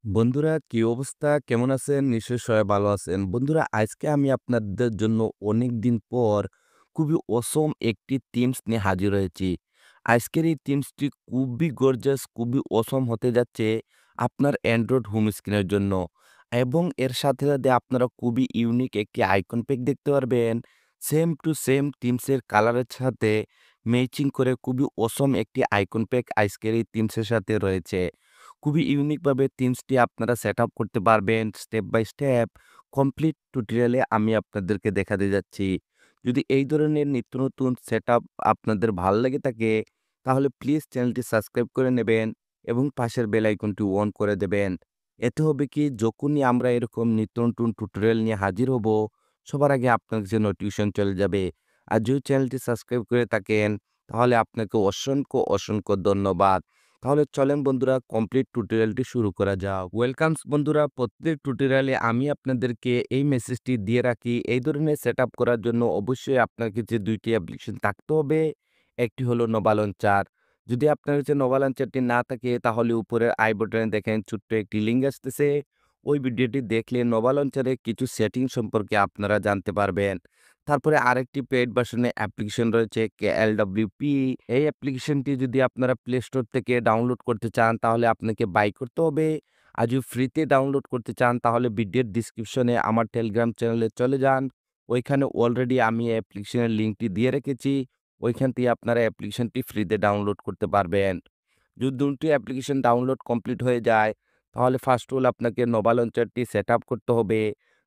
বন্ধুরা কি অবস্থা? কেমন আছেন? নিশ্চয়ই সবাই ভালো আছেন। বন্ধুরা আজকে আমি আপনাদের জন্য অনেকদিন পর খুবই অসম একটি থিমস নিয়ে হাজির হয়েছি। আজকের এই থিমসটি খুবই গর্জাস, খুবই অসম হতে যাচ্ছে আপনার অ্যান্ড্রয়েড হোম স্ক্রিনের জন্য। এবং এর সাথে আপনারা খুবই ইউনিক একটি আইকন প্যাক দেখতে পারবেন। সেম টু সেম থিমসের কালারের সাথে ম্যাচিং করে খুবই অসম একটি আইকন প্যাক আজকের এই থিমসের সাথে রয়েছে। খুবই ইউনিকভাবে থিমসটি আপনারা সেটআপ করতে পারবেন স্টেপ বাই স্টেপ। কমপ্লিট টিউটোরিয়ালে আমি আপনাদেরকে দেখাতে যাচ্ছি। যদি এই ধরনের নিত্য নতুন সেটআপ আপনাদের ভাল লেগে থাকে, তাহলে প্লিজ চ্যানেলটি সাবস্ক্রাইব করে নেবেন এবং পাশের বেল আইকনটি অন করে দেবেন। এতে হবে কি যখনই আমরা এরকম নিত্য নতুন টিউটোরিয়াল নিয়ে হাজির হব, সবার আগে আপনার কাছে নোটিফিকেশন চলে যাবে। আর যদি চ্যানেলটি সাবস্ক্রাইব করে থাকেন, তাহলে আপনাকে অসংখ্য ধন্যবাদ। তাহলে চলেন বন্ধুরা কমপ্লিট টিউটোরিয়ালটি শুরু করা যাক। ওয়েলকামস বন্ধুরা, প্রত্যেক টিউটোরিয়ালে আমি আপনাদেরকে এই মেসেজটি দিয়ে রাখি। এই ধরনের সেটআপ করার জন্য অবশ্যই আপনার কাছে ২ টি অ্যাপ্লিকেশন থাকতে হবে। একটি হলো নোভা লঞ্চার। যদি আপনার কাছে নোভা লঞ্চারটি না থাকে তাহলে উপরের আই বাটনে দেখেন ছোট্ট একটি লিঙ্ক আসতেছে। ওই ভিডিওটি দেখলে নোভা লঞ্চারের কিছু সেটিং সম্পর্কে আপনারা জানতে পারবেন। তারপরে আরেকটি পেইড ভার্সনের অ্যাপ্লিকেশন রয়েছে KLWP। এই অ্যাপ্লিকেশনটি যদি আপনারা প্লে স্টোর থেকে ডাউনলোড করতে চান তাহলে আপনাকে বাই করতে হবে। আর যদি ফ্রিতে ডাউনলোড করতে চান তাহলে ভিডিওর ডিসক্রিপশনে আমার টেলিগ্রাম চ্যানেলে চলে যান। ওইখানে অলরেডি আমি অ্যাপ্লিকেশনের লিঙ্কটি দিয়ে রেখেছি। ওইখান থেকে আপনারা অ্যাপ্লিকেশনটি ফ্রিতে ডাউনলোড করতে পারবেন। যদি ২ টি অ্যাপ্লিকেশন ডাউনলোড কমপ্লিট হয়ে যায়, তাহলে ফার্স্ট হলো আপনাকে নোভা লঞ্চারটি সেটআপ করতে হবে।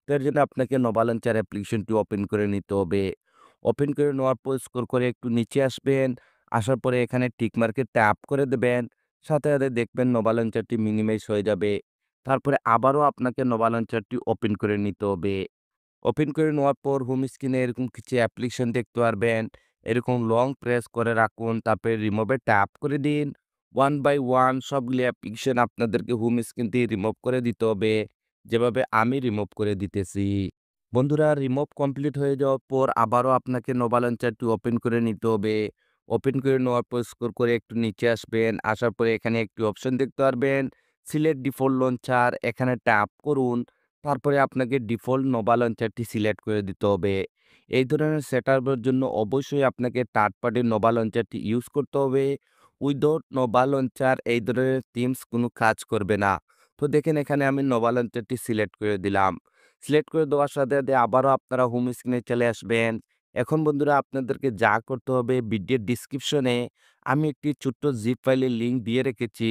তো এর জন্য আপনাকে নোভা লঞ্চার অ্যাপ্লিকেশনটি ওপেন করে নিতে হবে। ওপেন করে নেওয়ার পর স্ক্রল করে একটু নিচে আসবেন। আসার পরে এখানে টিক মার্কে ট্যাপ করে দেবেন। সাথে দেখবেন নোভা লঞ্চারটি মিনিমাইজ হয়ে যাবে। তারপরে আবারও আপনাকে নোভা লঞ্চারটি ওপেন করে নিতে হবে। ওপেন করে নেওয়ার পর হোম স্ক্রিনে এরকম কিছু অ্যাপ্লিকেশন দেখতে পারবেন। এরকম লং প্রেস করে রাখুন, তারপরে রিমুভে ট্যাপ করে দিন। ওয়ান বাই ওয়ান সবগুলি অ্যাপ্লিকেশন আপনাদেরকে হোম স্ক্রিন থেকে রিমুভ করে দিতে হবে, যেভাবে আমি রিমুভ করে দিতেছি। বন্ধুরা রিমুভ কমপ্লিট হয়ে যাওয়ার পর আবারও আপনাকে নোভা লঞ্চারটি ওপেন করে নিতে হবে। ওপেন করে নেওয়ার পর স্ক্রল করে একটু নিচে আসবেন। আসার পরে এখানে একটি অপশন দেখতে পারবেন, সিলেক্ট ডিফল্ট লঞ্চার। এখানে ট্যাপ করুন। তারপরে আপনাকে ডিফল্ট নোভা লঞ্চারটি সিলেক্ট করে দিতে হবে। এই ধরনের সেটআপের জন্য অবশ্যই আপনাকে থার্ড পার্টি নোভা লঞ্চারটি ইউজ করতে হবে। উইদাউট নোভা লঞ্চার এই ধরনের থিমস কোনো কাজ করবে না। তো দেখেন এখানে আমি নোভা লঞ্চারটি সিলেক্ট করে দিলাম। সিলেক্ট করে দেওয়ার সাথে আবারও আপনারা হোম স্ক্রিনে চলে আসবেন। এখন বন্ধুরা আপনাদেরকে যা করতে হবে ভিডিওর ডিসক্রিপশনে আমি একটি ছোট্ট জিপ ফাইলের লিঙ্ক দিয়ে রেখেছি।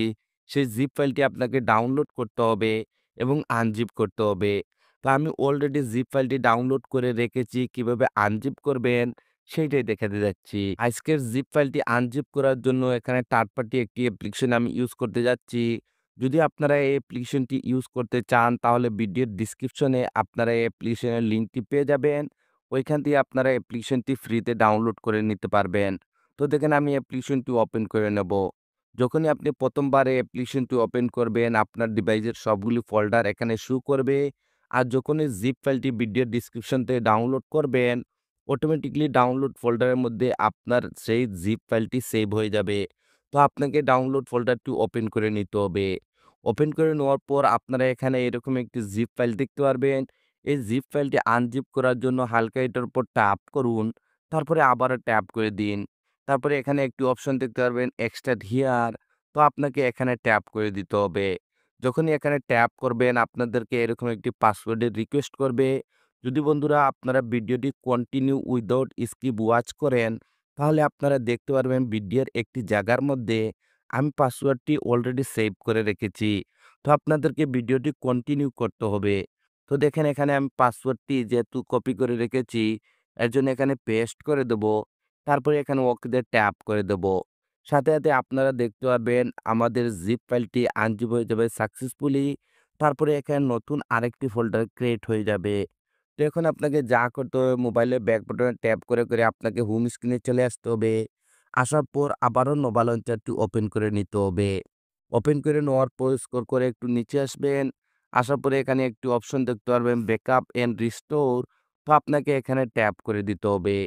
সেই জিপ ফাইলটি আপনাকে ডাউনলোড করতে হবে এবং আনজিপ করতে হবে। তো আমি অলরেডি জিপ ফাইলটি ডাউনলোড করে রেখেছি। কিভাবে আনজিপ করবেন সেইটাই দেখাতে যাচ্ছি। আজকের জিপ ফাইলটি আনজিপ করার জন্য এখানে থার্ড পার্টি একটি অ্যাপ্লিকেশন আমি ইউজ করতে যাচ্ছি। যদি আপনারা এই অ্যাপ্লিকেশনটি ইউজ করতে চান তাহলে ভিডিওর ডিসক্রিপশনে আপনারা এই অ্যাপ্লিকেশনের লিঙ্কটি পেয়ে যাবেন। ওইখান থেকে আপনারা অ্যাপ্লিকেশনটি ফ্রিতে ডাউনলোড করে নিতে পারবেন। তো দেখেন আমি অ্যাপ্লিকেশনটি ওপেন করে নেব। যখনই আপনি ১ম বার এই অ্যাপ্লিকেশনটি ওপেন করবেন, আপনার ডিভাইসের সবগুলি ফোল্ডার এখানে শো করবে। আর যখনই জিপ ফাইলটি ভিডিওর ডেসক্রিপশন থেকে ডাউনলোড করবেন, অটোমেটিক্যালি ডাউনলোড ফোল্ডারের মধ্যে আপনার সেই জিপ ফাইলটি সেভ হয়ে যাবে। তো আপনাকে ডাউনলোড ফোল্ডারটি ওপেন করে নিতে হবে। ওপেন করে নেওয়ার পর আপনারা এখানে এরকম একটি জিপ ফাইল দেখতে পারবেন। এই জিপ ফাইলটি আনজিপ করার জন্য হালকা এটার উপর ট্যাপ করুন। তারপরে আবারও ট্যাপ করে দিন। তারপরে এখানে একটি অপশন দেখতে পারবেন এক্সট্রাক্ট হিয়ার। তো আপনাকে এখানে ট্যাপ করে দিতে হবে। যখনই এখানে ট্যাপ করবেন আপনাদেরকে এরকম একটি পাসওয়ার্ডের রিকোয়েস্ট করবে। যদি বন্ধুরা আপনারা ভিডিওটি কন্টিনিউ উইদাউট স্কিপ ওয়াচ করেন, তাহলে আপনারা দেখতে পারবেন ভিডিওর একটি জায়গার মধ্যে আমি পাসওয়ার্ডটি অলরেডি সেভ করে রেখেছি। তো আপনাদেরকে ভিডিওটি কন্টিনিউ করতে হবে। তো দেখেন এখানে আমি পাসওয়ার্ডটি যেহেতু কপি করে রেখেছি, এর জন্য এখানে পেস্ট করে দেব। তারপরে এখানে ওকেতে ট্যাপ করে দেব। সাথে আপনারা দেখতে পারবেন আমাদের জিপ ফাইলটি আনজিপ হয়ে যাবে সাকসেসফুলি। তারপরে এখানে নতুন আরেকটি ফোল্ডার ক্রিয়েট হয়ে যাবে। তো এখন আপনাকে যা করতে হবে মোবাইলের ব্যাক বাটনে ট্যাপ করে আপনাকে হোম স্ক্রিনে চলে আসতে হবে। আসার পর আবারও নোভা লঞ্চারটি ওপেন করে নিতে হবে। ওপেন করে নেওয়ার পর স্ক্রল করে একটু নিচে আসবেন। আসার পরে এখানে একটি অপশন দেখতে পারবেন ব্যাকআপ এন্ড রিস্টোর। তো আপনাকে এখানে ট্যাপ করে দিতে হবে।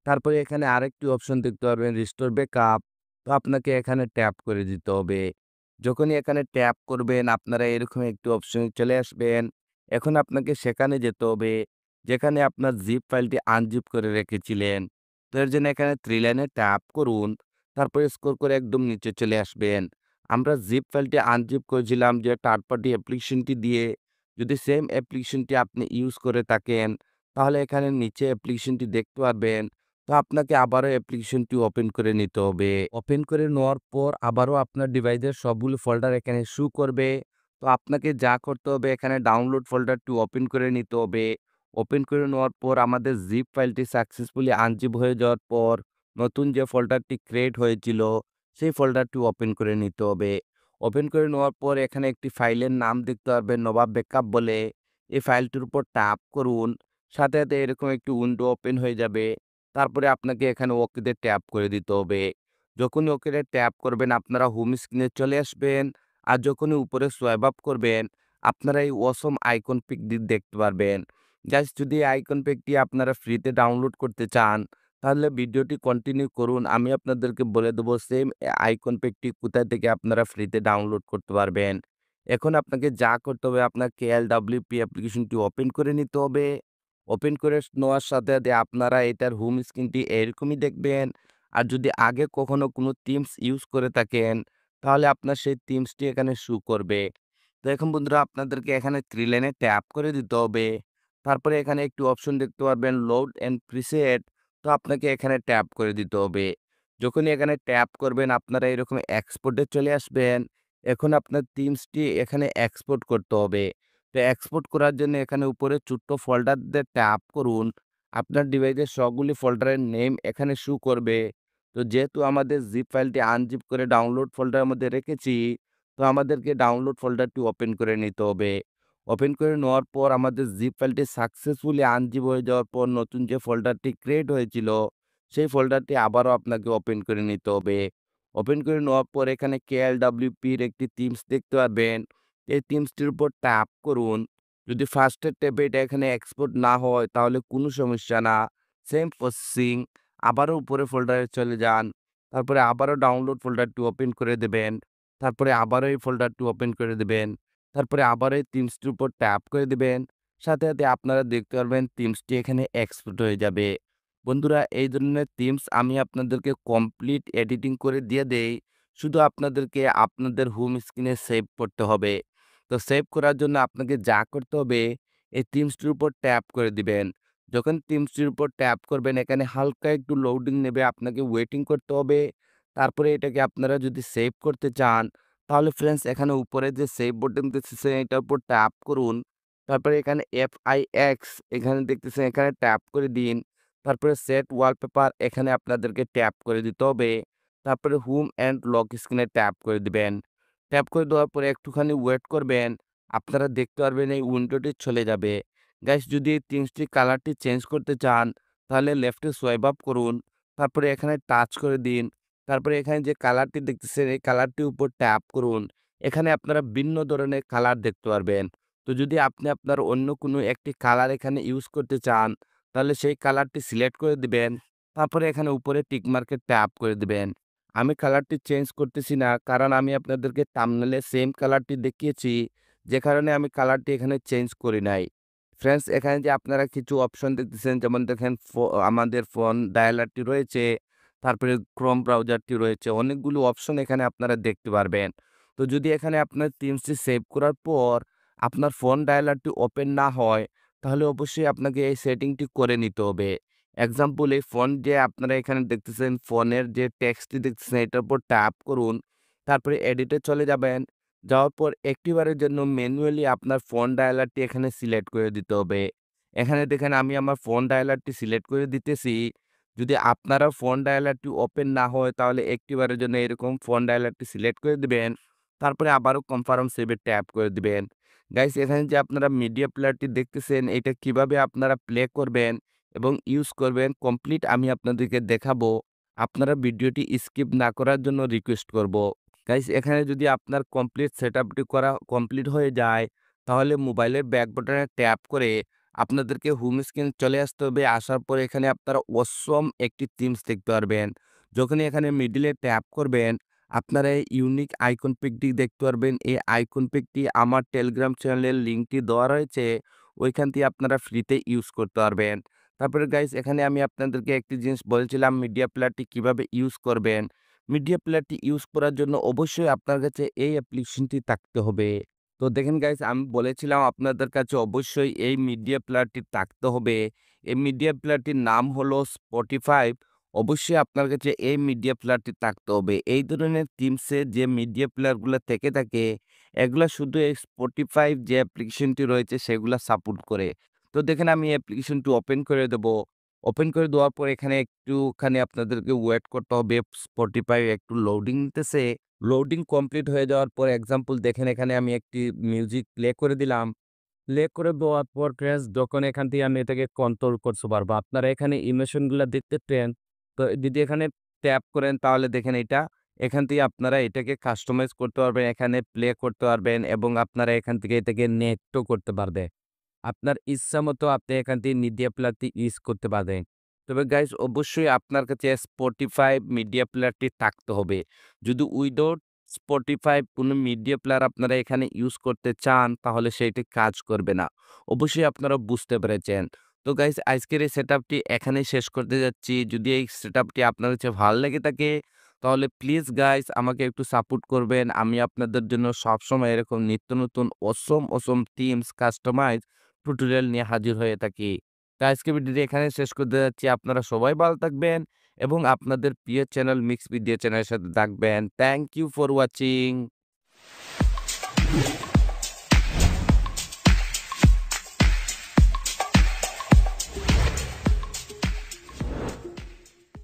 তারপরে এখানে আরেকটি অপশন দেখতে পারবেন রিস্টোর ব্যাকআপ। তো আপনাকে এখানে ট্যাপ করে দিতে হবে। যখনই এখানে ট্যাপ করবেন আপনারা এরকম একটি অপশনে চলে আসবেন। এখন আপনাকে সেখানে যেতে হবে যেখানে আপনার জিপ ফাইলটি আনজিপ করে রেখেছিলেন। তো এর জন্য এখানে 3 লাইনে ট্যাপ করুন। তারপরে স্ক্রল করে একদম নিচে চলে আসবেন। আমরা জিপ ফাইলটি আনজিপ করেছিলাম যে থার্ড পার্টি অ্যাপ্লিকেশনটি দিয়ে। যদি সেম অ্যাপ্লিকেশনটি আপনি ইউজ করে থাকেন, তাহলে এখানে নিচে অ্যাপ্লিকেশনটি দেখতে পারবেন। তো আপনাকে আবারও অ্যাপ্লিকেশনটি ওপেন করে নিতে হবে। ওপেন করে নেওয়ার পর আবারও আপনার ডিভাইসের সবগুলো ফোল্ডার এখানে শো করবে। তো আপনাকে যা করতে হবে এখানে ডাউনলোড ফোল্ডারটি ওপেন করে নিতে হবে। ওপেন করে নেওয়ার পর আমাদের জিপ ফাইলটি সাকসেসফুলি আনজিপ হয়ে যাওয়ার পর নতুন যে ফোল্ডারটি ক্রিয়েট হয়েছিল সেই ফোল্ডারটি ওপেন করে নিতে হবে। ওপেন করে নেওয়ার পর এখানে একটি ফাইলের নাম দেখতে পারবেন নবাব ব্যাকআপ বলে। এই ফাইলটির উপর ট্যাপ করুন। সাথে, সাথে এরকম একটি উইন্ডো ওপেন হয়ে যাবে। তারপরে আপনাকে এখানে ওকেতে ট্যাপ করে দিতে হবে। যখনই ওকেতে ট্যাপ করবেন আপনারা হোম স্ক্রিনে চলে আসবেন। আর যখনই উপরে সোয়াইপ আপ করবেন আপনারা এই অসম আইকন পিকটি দেখতে পারবেন। গাইস যদি এই আইকন পিকটি আপনারা ফ্রিতে ডাউনলোড করতে চান তাহলে ভিডিওটি কন্টিনিউ করুন। আমি আপনাদেরকে বলে দেবো সেম আইকন পিকটি কোথায় থেকে আপনারা ফ্রিতে ডাউনলোড করতে পারবেন। এখন আপনাকে যা করতে হবে আপনার KLWP অ্যাপ্লিকেশনটি ওপেন করে নিতে হবে। ওপেন করে নেওয়ার সাথে, সাথে আপনারা এটার হোম স্ক্রিনটি এরকমই দেখবেন। আর যদি আগে কখনো কোনো থিমস ইউজ করে থাকেন, তাহলে আপনার সেই থিমসটি এখানে শো করবে। তো এখন বন্ধুরা আপনাদেরকে এখানে 3 লাইনে ট্যাপ করে দিতে হবে। তারপরে এখানে একটি অপশন দেখতে পারবেন লোড অ্যান্ড প্রিসেট। তো আপনাকে এখানে ট্যাপ করে দিতে হবে। যখনই এখানে ট্যাপ করবেন আপনারা এরকম এক্সপোর্টে চলে আসবেন। এখন আপনার থিমসটি এখানে এক্সপোর্ট করতে হবে। তো এক্সপোর্ট করার জন্য এখানে উপরে ছোট্ট ফোল্ডার দিয়ে ট্যাপ করুন। আপনার ডিভাইসের সবগুলি ফোল্ডারের নেম এখানে শো করবে। তো যেহেতু আমাদের জিপ ফাইলটি আনজিপ করে ডাউনলোড ফোল্ডারের মধ্যে রেখেছি, তো আমাদেরকে ডাউনলোড ফোল্ডারটি ওপেন করে নিতে হবে। ওপেন করে নেওয়ার পর আমাদের জিপ ফাইলটি সাকসেসফুলি আনজিপ হয়ে যাওয়ার পর নতুন যে ফোল্ডারটি ক্রিয়েট হয়েছিল, সেই ফোল্ডারটি আবারও আপনাকে ওপেন করে নিতে হবে। ওপেন করে নেওয়ার পর এখানে KLWP-র একটি থিমস দেখতে পারবেন। এই থিমসটির উপর ট্যাপ করুন। যদি ফার্স্টের ট্যাপে এটা এখানে এক্সপোর্ট না হয় তাহলে কোনো সমস্যা না। সেম প্রসেসিং আবারও উপরে ফোল্ডারে চলে যান। তারপরে আবারও ডাউনলোড ফোল্ডারটি ওপেন করে দেবেন। তারপরে আবারও এই ফোল্ডারটি ওপেন করে দেবেন। তারপরে আবারও এই থিমসটির উপর ট্যাপ করে দিবেন। সাথে, সাথে আপনারা দেখতে পারবেন থিমসটি এখানে এক্সপোর্ট হয়ে যাবে। বন্ধুরা এই ধরনের থিমস আমি আপনাদেরকে কমপ্লিট এডিটিং করে দিয়ে দেই। শুধু আপনাদেরকে আপনাদের হোম স্ক্রিনে সেভ করতে হবে। তো সেভ করার জন্য আপনাকে যা করতে হবে এই থিমসটির উপর ট্যাপ করে দিবেন। যখন থিমসটির উপর ট্যাপ করবেন এখানে হালকা একটু লোডিং নেবে আপনাকে ওয়েটিং করতে হবে। তারপরে এটাকে আপনারা যদি সেভ করতে চান তাহলে ফ্রেন্ডস এখানে উপরে যে সেভ বাটন দেখতেছেন এটার উপর ট্যাপ করুন। তারপরে এখানে FIX এখানে দেখতেছেন এখানে ট্যাপ করে দিন। তারপরে সেট ওয়ালপেপার এখানে আপনাদেরকে ট্যাপ করে দিতে হবে। তারপরে হোম অ্যান্ড লক স্ক্রিনে ট্যাপ করে দিবেন। ট্যাপ করে দেওয়ার পরে একটুখানি ওয়েট করবেন। আপনারা দেখতে পারবেন এই উইন্ডোটি চলে যাবে। গাইস যদি এই থিমসটির কালারটি চেঞ্জ করতে চান তাহলে লেফটে সোয়াইপ আপ করুন। তারপরে এখানে টাচ করে দিন। তারপরে এখানে যে কালারটি দেখতেছেন এই কালারটির উপর ট্যাপ করুন। এখানে আপনারা ভিন্ন ধরনের কালার দেখতে পারবেন। তো যদি আপনি আপনার অন্য কোনো একটি কালার এখানে ইউজ করতে চান তাহলে সেই কালারটি সিলেক্ট করে দিবেন। তারপরে এখানে উপরে টিক মার্কে ট্যাপ করে দিবেন। আমি কালারটি চেঞ্জ করতেছি না কারণ আমি আপনাদেরকে থাম্বনেইলে সেম কালারটি দেখিয়েছি, যে কারণে আমি কালারটি এখানে চেঞ্জ করি নাই। ফ্রেন্ডস এখানে যে আপনারা কিছু অপশন দেখতেছেন যেমন দেখেন আমাদের ফোন ডায়ালারটি রয়েছে, তারপরে ক্রোম ব্রাউজারটি রয়েছে, অনেকগুলো অপশন এখানে আপনারা দেখতে পারবেন। তো যদি এখানে আপনার থিমসটি সেভ করার পর আপনার ফোন ডায়ালারটি ওপেন না হয় তাহলে অবশ্যই আপনাকে এই সেটিংটি করে নিতে হবে। এক্সাম্পল এই ফোন যে আপনারা এখানে দেখতেছেন ফোনের যে টেক্সটটি দেখতেছেন এটার উপর ট্যাপ করুন। তারপরে এডিটে চলে যাবেন। যাওয়ার পর একটিবারের জন্য ম্যানুয়ালি আপনার ফোন ডায়ালারটি এখানে সিলেক্ট করে দিতে হবে। এখানে দেখেন আমি আমার ফোন ডায়ালারটি সিলেক্ট করে দিতেছি। যদি আপনারা ফোন ডায়ালারটি ওপেন না হয় তাহলে একটিবারের জন্য এরকম ফোন ডায়ালারটি সিলেক্ট করে দিবেন। তারপরে আবারও কনফার্ম সেভে ট্যাপ করে দিবেন। গাইস এখানে যে আপনারা মিডিয়া প্লেয়ারটি দেখতেছেন এটা কিভাবে আপনারা প্লে করবেন এবং ইউজ করবেন কমপ্লিট আমি আপনাদেরকে দেখাবো। আপনারা ভিডিওটি স্কিপ না করার জন্য রিকোয়েস্ট করব। গাইস এখানে যদি আপনার কমপ্লিট সেটআপটি করা কমপ্লিট হয়ে যায় তাহলে মোবাইলের ব্যাক বাটনে ট্যাপ করে আপনাদেরকে হোম স্ক্রিন চলে আসতে হবে। আসার পর এখানে আপনারা অসম একটি থিমস দেখতে পারবেন। যখনই এখানে মিডিলে ট্যাপ করবেন আপনারা এই ইউনিক আইকন পিকটি দেখতে পারবেন। এই আইকন পিকটি আমার টেলিগ্রাম চ্যানেলের লিঙ্কটি দেওয়া রয়েছে। ওইখান থেকে আপনারা ফ্রিতে ইউজ করতে পারবেন। তারপরে গাইস এখানে আমি আপনাদেরকে একটি জিনিস বলেছিলাম মিডিয়া প্লেয়ারটি কিভাবে ইউজ করবেন। মিডিয়া প্লেয়ারটি ইউজ করার জন্য অবশ্যই আপনার কাছে এই অ্যাপ্লিকেশনটি থাকতে হবে। তো দেখেন গাইস আমি বলেছিলাম আপনাদের কাছে অবশ্যই এই মিডিয়া প্লেয়ারটি থাকতে হবে। এই মিডিয়া প্লেয়ারটির নাম হলো Spotify। অবশ্যই আপনার কাছে এই মিডিয়া প্লেয়ারটি থাকতে হবে। এই ধরনের থিমসে যে মিডিয়া প্লেয়ারগুলা থেকে থাকে, এগুলা শুধু এই Spotify যে অ্যাপ্লিকেশনটি রয়েছে সেগুলা সাপোর্ট করে। তো দেখেন আমি অ্যাপ্লিকেশনটি ওপেন করে দেব। ওপেন করে দেওয়ার পর এখানে একটুখানি আপনাদেরকে ওয়েট করতে হবে। Spotify একটু লোডিং নিতেছে। লোডিং কমপ্লিট হয়ে যাওয়ার পর এক্সাম্পল দেখেন এখানে আমি একটি মিউজিক প্লে করে দিলাম। প্লে করে দেওয়ার পর গ্যাস যখন এখান থেকে আমি এটাকে কন্ট্রোল করতে পারবো। আপনারা এখানে ইমোশনগুলা দেখতে পেন। তো যদি এখানে ট্যাপ করেন তাহলে দেখেন এটা এখান থেকে আপনারা এটাকে কাস্টমাইজ করতে পারবেন, এখানে প্লে করতে পারবেন এবং আপনারা এখান থেকে এটাকে নেটও করতে পারবেন। আপনার ইচ্ছামতো আপনি এখান থেকে মিডিয়া প্লেয়ারটি ইউজ করতে পারবেন। তবে গাইস অবশ্যই আপনার কাছে Spotify মিডিয়া প্লেয়ারটি থাকতে হবে। যদি উইদাউট Spotify কোনো মিডিয়া প্লেয়ার আপনারা এখানে ইউজ করতে চান তাহলে সেইটি কাজ করবে না। অবশ্যই আপনারা বুঝতে পেরেছেন। তো গাইস আজকের এই সেটআপটি এখানেই শেষ করতে যাচ্ছি। যদি এই সেটআপটি আপনার কাছে ভালো লেগে থাকে তাহলে প্লিজ গাইস আমাকে একটু সাপোর্ট করবেন। আমি আপনাদের জন্য সবসময় এরকম নিত্য নতুন অসম থিমস কাস্টমাইজ টিউটোরিয়াল নিয়ে হাজির হয়ে থাকি। তো আজকের ভিডিওটি এখানে শেষ করতে যাচ্ছি। আপনারা সবাই ভালো থাকবেন এবং আপনাদের প্রিয় চ্যানেল মিক্স ভিডিও চ্যানেলের সাথে থাকবেন। Thank you for watching.